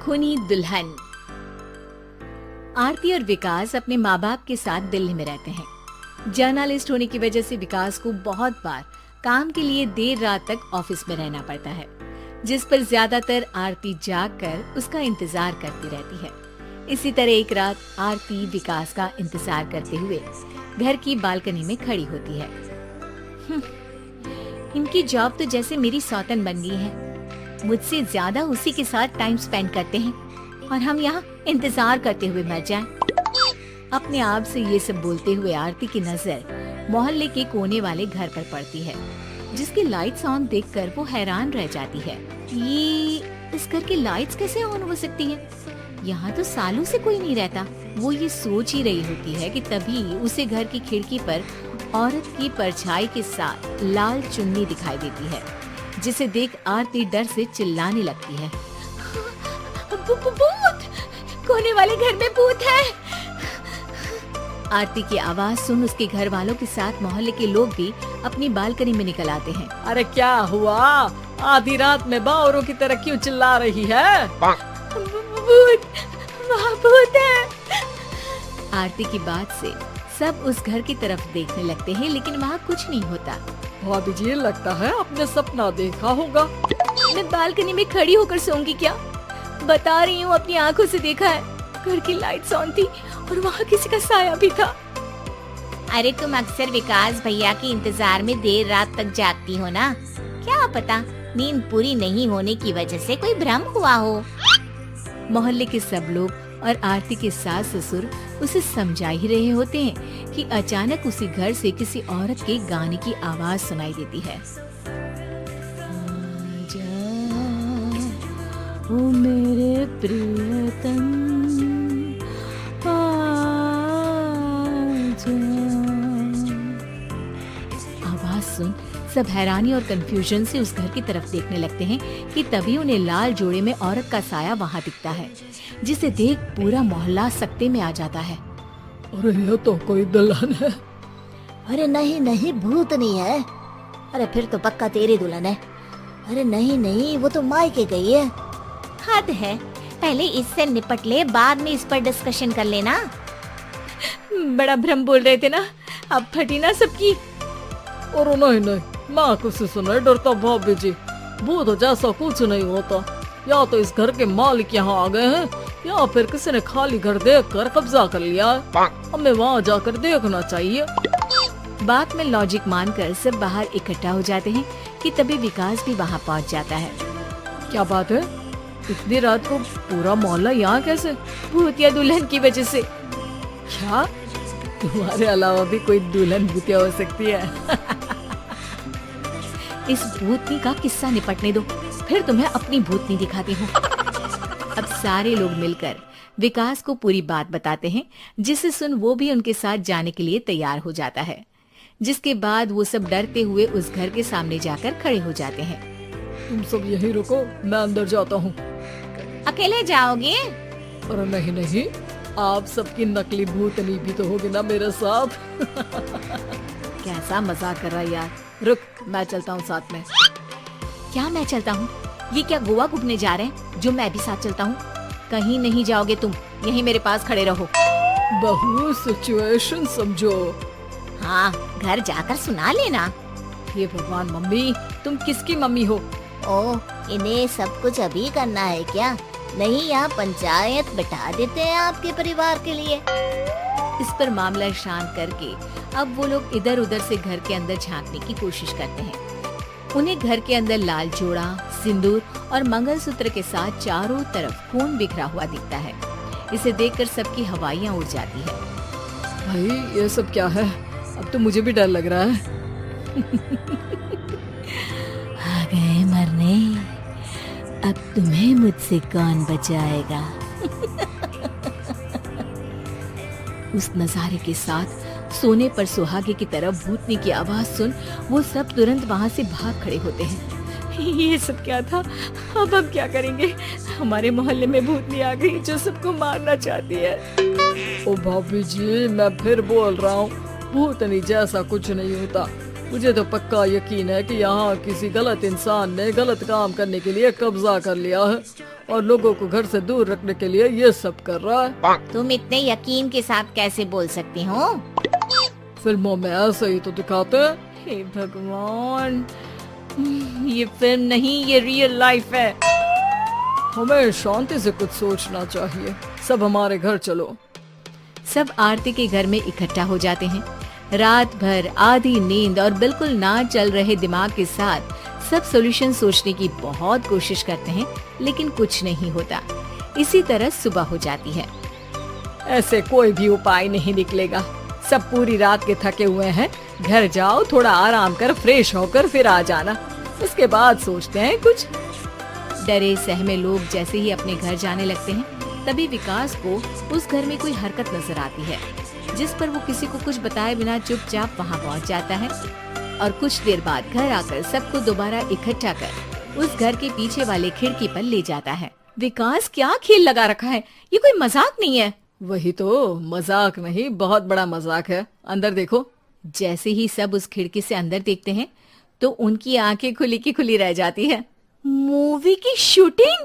खूनी दुल्हन। आरती और विकास अपने माँ बाप के साथ दिल्ली में रहते हैं। जर्नलिस्ट होने की वजह से विकास को बहुत बार काम के लिए देर रात तक ऑफिस में रहना पड़ता है, जिस पर ज्यादातर आरती जाग कर उसका इंतजार करती रहती है। इसी तरह एक रात आरती विकास का इंतजार करते हुए घर की बालकनी में खड़ी होती है। इनकी जॉब तो जैसे मेरी सौतन बन गई है। मुझसे ज्यादा उसी के साथ टाइम स्पेंड करते हैं और हम यहाँ इंतजार करते हुए मर जाएं। अपने आप से ये सब बोलते हुए आरती की नजर मोहल्ले के कोने वाले घर पर पड़ती है, जिसकी लाइट्स ऑन देखकर वो हैरान रह जाती है। ये इस घर की लाइट्स कैसे ऑन हो सकती है? यहाँ तो सालों से कोई नहीं रहता। वो ये सोच ही रही होती है कि तभी उसे घर की खिड़की पर औरत की परछाई के साथ लाल चुन्नी दिखाई देती है, जिसे देख आरती डर से चिल्लाने लगती है। भूत! कोने वाले घर में भूत है। आरती की आवाज सुन उसके घर वालों के साथ मोहल्ले के लोग भी अपनी बालकनी में निकल आते हैं। अरे क्या हुआ? आधी रात में बावरों की तरह क्यों चिल्ला रही है? भूत! वहाँ भूत है। आरती की बात से सब उस घर की तरफ देखने लगते हैं, लेकिन वहाँ कुछ नहीं होता। भाभी जी, लगता है आपने सपना देखा होगा। मैं बालकनी में खड़ी होकर सोऊंगी क्या? बता रही हूँ, अपनी आंखों से देखा है। घर की लाइट्स ऑन थी और वहाँ किसी का साया भी था। अरे तुम अक्सर विकास भैया के इंतजार में देर रात तक जागती हो ना? क्या पता नींद पूरी नहीं होने की वजह से कोई भ्रम हुआ हो। मोहल्ले के सब लोग और आरती के सास ससुर उसे समझा ही रहे होते हैं कि अचानक उसी घर से किसी औरत के गाने की आवाज सुनाई देती है। ओ मेरे प्रियतम आवाज सुन सब हैरानी और कंफ्यूजन से उस घर की तरफ देखने लगते हैं कि तभी उन्हें लाल जोड़े में औरत का साया वहाँ दिखता है, जिसे देख पूरा मोहल्ला सकते में आ जाता है। अरे ये तो कोई दुल्हन है। अरे नहीं नहीं, भूत नहीं है। अरे फिर तो पक्का तेरी दुल्हन है। अरे नहीं नहीं, वो तो मायके गई है। हद है, पहले इससे निपट ले, बाद में इस पर डिस्कशन कर लेना। बड़ा भ्रम बोल रहे थे ना, अब फटी ना सबकी। और नहीं नहीं, मैं किसी से नहीं डरता भाभी जी। भूत जैसा कुछ नहीं होता। या तो इस घर के मालिक यहाँ आ गए हैं, या फिर किसी ने खाली घर देख कर कब्जा कर लिया है। हमें वहाँ जाकर देखना चाहिए। बात में लॉजिक मानकर सब बाहर इकट्ठा हो जाते हैं कि तभी विकास भी वहाँ पहुँच जाता है। क्या बात है? इतनी रात को पूरा मोहल्ला यहाँ कैसे? भूतिया दुल्हन की वजह से। क्या तुम्हारे अलावा भी कोई दुल्हन भूतिया हो सकती है? इस भूतनी का किस्सा निपटने दो, फिर तुम्हें अपनी भूतनी दिखाती हूँ। अब सारे लोग मिलकर विकास को पूरी बात बताते हैं, जिसे सुन वो भी उनके साथ जाने के लिए तैयार हो जाता है। जिसके बाद वो सब डरते हुए उस घर के सामने जाकर खड़े हो जाते हैं। तुम सब यहीं रुको, मैं अंदर जाता हूँ। अकेले जाओगे? अरे नहीं नहीं, आप सबकी नकली भूतनी भी तो होगी ना मेरे साथ। कैसा मजाक कर रहा है यार। रुक, मैं चलता हूँ साथ में। क्या मैं चलता हूँ? ये क्या गोवा घूमने जा रहे हैं जो मैं भी साथ चलता हूँ? कहीं नहीं जाओगे तुम, यहीं मेरे पास खड़े रहो। बहू, सिचुएशन समझो। हाँ, घर जाकर सुना लेना। हे भगवान, मम्मी तुम किसकी मम्मी हो? ओ, इन्हें सब कुछ अभी करना है क्या? नहीं, यहाँ पंचायत बिठा देते हैं आपके परिवार के लिए। इस पर मामला शांत करके अब वो लोग इधर उधर से घर के अंदर झांकने की कोशिश करते हैं। उन्हें घर के अंदर लाल जोड़ा, सिंदूर और मंगलसूत्र के साथ चारों तरफ खून बिखरा हुआ दिखता है। इसे देखकर सबकी हवाइयाँ उड़ जाती है। भाई ये सब क्या है? अब तो मुझे भी डर लग रहा है। आ गए मरने, अब तुम्हें मुझसे कौन बचाएगा? उस नजारे के साथ सोने पर सुहागे की तरफ भूतनी की आवाज सुन वो सब तुरंत वहाँ से भाग खड़े होते हैं। ये सब क्या था? अब हम क्या करेंगे? हमारे मोहल्ले में भूतनी आ गई जो सबको मारना चाहती है। ओ भाभी जी, मैं फिर बोल रहा हूँ, भूतनी जैसा कुछ नहीं होता। मुझे तो पक्का यकीन है कि यहाँ किसी गलत इंसान ने गलत काम करने के लिए कब्जा कर लिया है और लोगों को घर से दूर रखने के लिए ये सब कर रहा है। तुम इतने यकीन के साथ कैसे बोल सकती हो? फिल्मों में ऐसे ही तो दिखाते हैं। हे भगवान, ये फिल्म नहीं, ये रियल लाइफ है। हमें शांति से कुछ सोचना चाहिए। सब हमारे घर चलो। सब आरती के घर में इकट्ठा हो जाते हैं। रात भर आधी नींद और बिल्कुल ना चल रहे दिमाग के साथ सब सॉल्यूशन सोचने की बहुत कोशिश करते हैं, लेकिन कुछ नहीं होता। इसी तरह सुबह हो जाती है। ऐसे कोई भी उपाय नहीं निकलेगा। सब पूरी रात के थके हुए हैं। घर जाओ, थोड़ा आराम कर, फ्रेश होकर फिर आ जाना। उसके बाद सोचते हैं कुछ। डरे सहमे लोग जैसे ही अपने घर जाने लगते हैं, तभी विकास को उस घर में कोई हरकत नजर आती है, जिस पर वो किसी को कुछ बताए बिना चुपचाप वहाँ पहुँच जाता है और कुछ देर बाद घर आकर सबको दोबारा इकट्ठा कर उस घर के पीछे वाले खिड़की पर ले जाता है। विकास, क्या खेल लगा रखा है? ये कोई मजाक नहीं है। वही तो, मजाक नहीं, बहुत बड़ा मजाक है। अंदर देखो। जैसे ही सब उस खिड़की से अंदर देखते हैं तो उनकी आंखें खुली की खुली रह जाती है। मूवी की शूटिंग?